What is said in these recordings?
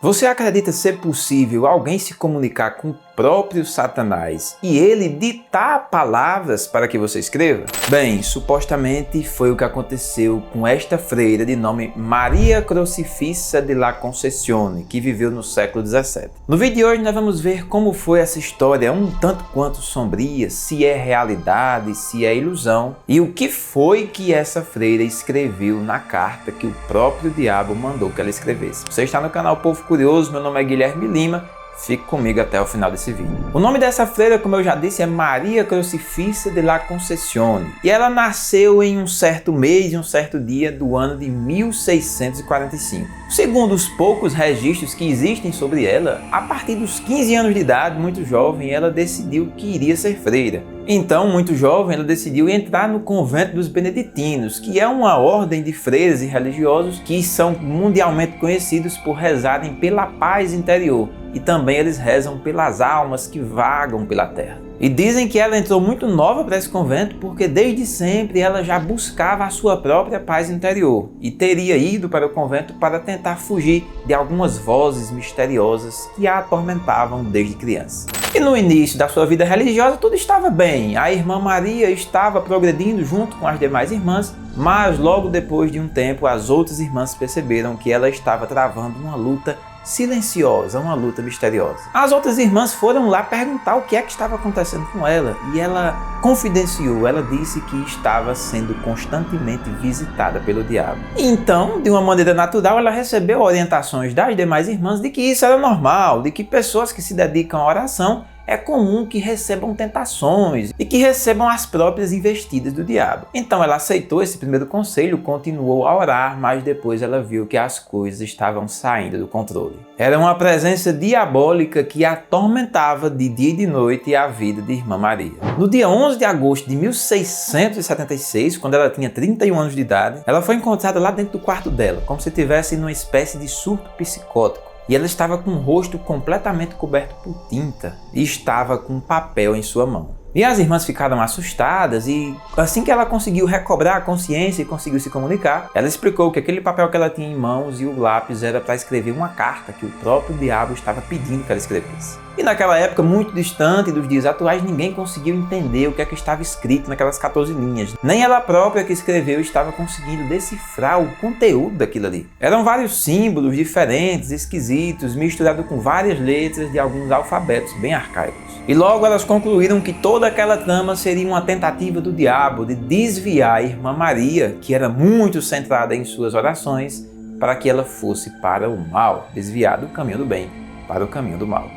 Você acredita ser possível alguém se comunicar com o próprio Satanás e ele ditar palavras para que você escreva? Bem, supostamente foi o que aconteceu com esta freira de nome Maria Crucifissa de la Concessione, que viveu no século XVII. No vídeo de hoje nós vamos ver como foi essa história um tanto quanto sombria, se é realidade, se é ilusão, e o que foi que essa freira escreveu na carta que o próprio diabo mandou que ela escrevesse. Você está no canal Povo Curioso, meu nome é Guilherme Lima. Fique comigo até o final desse vídeo. O nome dessa freira, como eu já disse, é Maria Crucifissa de la Concessione. E ela nasceu em um certo mês e um certo dia do ano de 1645. Segundo os poucos registros que existem sobre ela, a partir dos 15 anos de idade, muito jovem, ela decidiu que iria ser freira. Então, muito jovem, ela decidiu entrar no convento dos beneditinos, que é uma ordem de freiras e religiosos que são mundialmente conhecidos por rezarem pela paz interior. E também eles rezam pelas almas que vagam pela terra. E dizem que ela entrou muito nova para esse convento porque desde sempre ela já buscava a sua própria paz interior e teria ido para o convento para tentar fugir de algumas vozes misteriosas que a atormentavam desde criança. E no início da sua vida religiosa tudo estava bem, a irmã Maria estava progredindo junto com as demais irmãs, mas logo depois de um tempo as outras irmãs perceberam que ela estava travando uma luta silenciosa, uma luta misteriosa. As outras irmãs foram lá perguntar o que é que estava acontecendo com ela e ela confidenciou, ela disse que estava sendo constantemente visitada pelo diabo. Então, de uma maneira natural, ela recebeu orientações das demais irmãs de que isso era normal, de que pessoas que se dedicam à oração é comum que recebam tentações e que recebam as próprias investidas do diabo. Então ela aceitou esse primeiro conselho, continuou a orar, mas depois ela viu que as coisas estavam saindo do controle. Era uma presença diabólica que atormentava de dia e de noite a vida de Irmã Maria. No dia 11 de agosto de 1676, quando ela tinha 31 anos de idade, ela foi encontrada lá dentro do quarto dela, como se estivesse numa espécie de surto psicótico. E ela estava com o rosto completamente coberto por tinta e estava com um papel em sua mão. E as irmãs ficaram assustadas e assim que ela conseguiu recobrar a consciência e conseguiu se comunicar, ela explicou que aquele papel que ela tinha em mãos e o lápis era para escrever uma carta que o próprio diabo estava pedindo que ela escrevesse. E naquela época, muito distante dos dias atuais, ninguém conseguiu entender o que é que estava escrito naquelas 14 linhas. Nem ela própria que escreveu estava conseguindo decifrar o conteúdo daquilo ali. Eram vários símbolos diferentes, esquisitos, misturados com várias letras de alguns alfabetos bem arcaicos. E logo elas concluíram que toda aquela trama seria uma tentativa do diabo de desviar a Irmã Maria, que era muito centrada em suas orações, para que ela fosse para o mal, desviar do caminho do bem para o caminho do mal.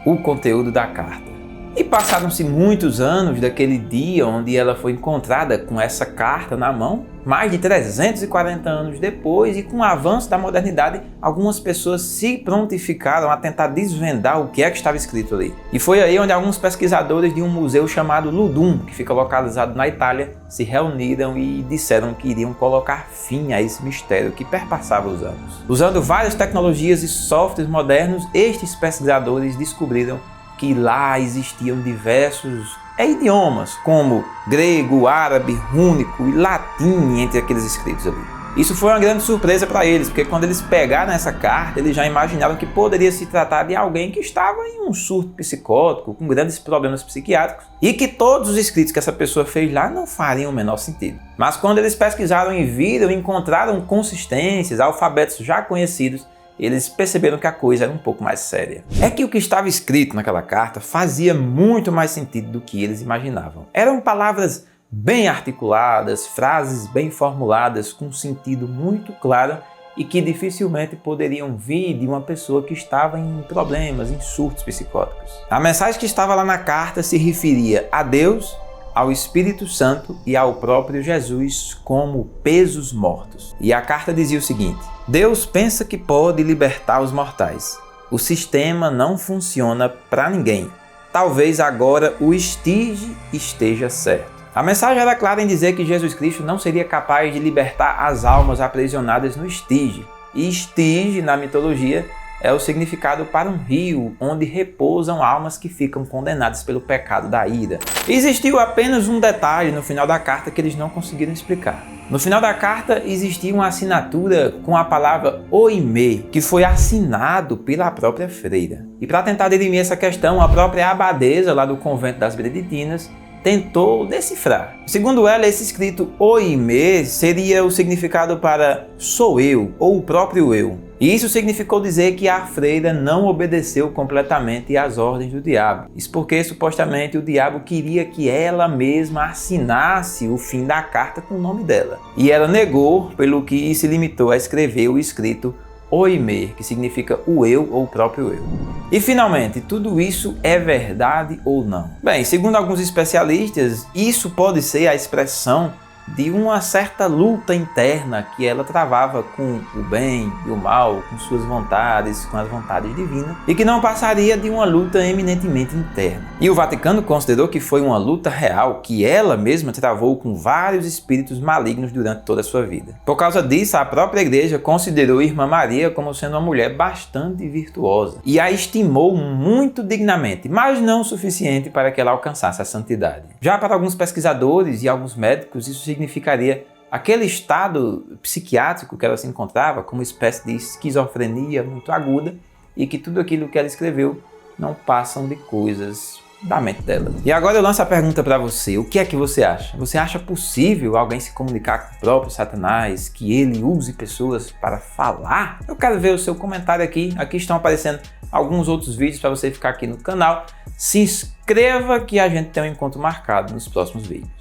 O conteúdo da carta. E passaram-se muitos anos daquele dia onde ela foi encontrada com essa carta na mão, mais de 340 anos depois, e com o avanço da modernidade, algumas pessoas se prontificaram a tentar desvendar o que é que estava escrito ali. E foi aí onde alguns pesquisadores de um museu chamado Ludum, que fica localizado na Itália, se reuniram e disseram que iriam colocar fim a esse mistério que perpassava os anos. Usando várias tecnologias e softwares modernos, estes pesquisadores descobriram que lá existiam diversos idiomas, como grego, árabe, rúnico e latim entre aqueles escritos ali. Isso foi uma grande surpresa para eles, porque quando eles pegaram essa carta, eles já imaginaram que poderia se tratar de alguém que estava em um surto psicótico, com grandes problemas psiquiátricos, e que todos os escritos que essa pessoa fez lá não fariam o menor sentido. Mas quando eles pesquisaram e viram, encontraram consistências, alfabetos já conhecidos, eles perceberam que a coisa era um pouco mais séria. É que o que estava escrito naquela carta fazia muito mais sentido do que eles imaginavam. Eram palavras bem articuladas, frases bem formuladas, com sentido muito claro e que dificilmente poderiam vir de uma pessoa que estava em problemas, em surtos psicóticos. A mensagem que estava lá na carta se referia a Deus, ao Espírito Santo e ao próprio Jesus como pesos mortos. E a carta dizia o seguinte: Deus pensa que pode libertar os mortais. O sistema não funciona para ninguém. Talvez agora o estige esteja certo. A mensagem era clara em dizer que Jesus Cristo não seria capaz de libertar as almas aprisionadas no estige. E estige, na mitologia, é o significado para um rio onde repousam almas que ficam condenadas pelo pecado da ira. Existiu apenas um detalhe no final da carta que eles não conseguiram explicar. No final da carta existia uma assinatura com a palavra Oimê, que foi assinado pela própria freira. E para tentar dirimir essa questão, a própria abadesa lá do convento das Beneditinas tentou decifrar. Segundo ela, esse escrito Oimê seria o significado para sou eu, ou o próprio eu. E isso significou dizer que a freira não obedeceu completamente às ordens do diabo. Isso porque supostamente o diabo queria que ela mesma assinasse o fim da carta com o nome dela. E ela negou, pelo que se limitou a escrever o escrito Oimê, que significa o eu ou o próprio eu. E finalmente, tudo isso é verdade ou não? Bem, segundo alguns especialistas, isso pode ser a expressão de uma certa luta interna que ela travava com o bem e o mal, com suas vontades, com as vontades divinas, e que não passaria de uma luta eminentemente interna. E o Vaticano considerou que foi uma luta real que ela mesma travou com vários espíritos malignos durante toda a sua vida. Por causa disso, a própria Igreja considerou Irmã Maria como sendo uma mulher bastante virtuosa e a estimou muito dignamente, mas não o suficiente para que ela alcançasse a santidade. Já para alguns pesquisadores e alguns médicos, isso significaria aquele estado psiquiátrico que ela se encontrava, como uma espécie de esquizofrenia muito aguda, e que tudo aquilo que ela escreveu não passam de coisas da mente dela. E agora eu lanço a pergunta para você, o que é que você acha? Você acha possível alguém se comunicar com o próprio Satanás, que ele use pessoas para falar? Eu quero ver o seu comentário aqui, estão aparecendo alguns outros vídeos para você ficar aqui no canal. Se inscreva que a gente tem um encontro marcado nos próximos vídeos.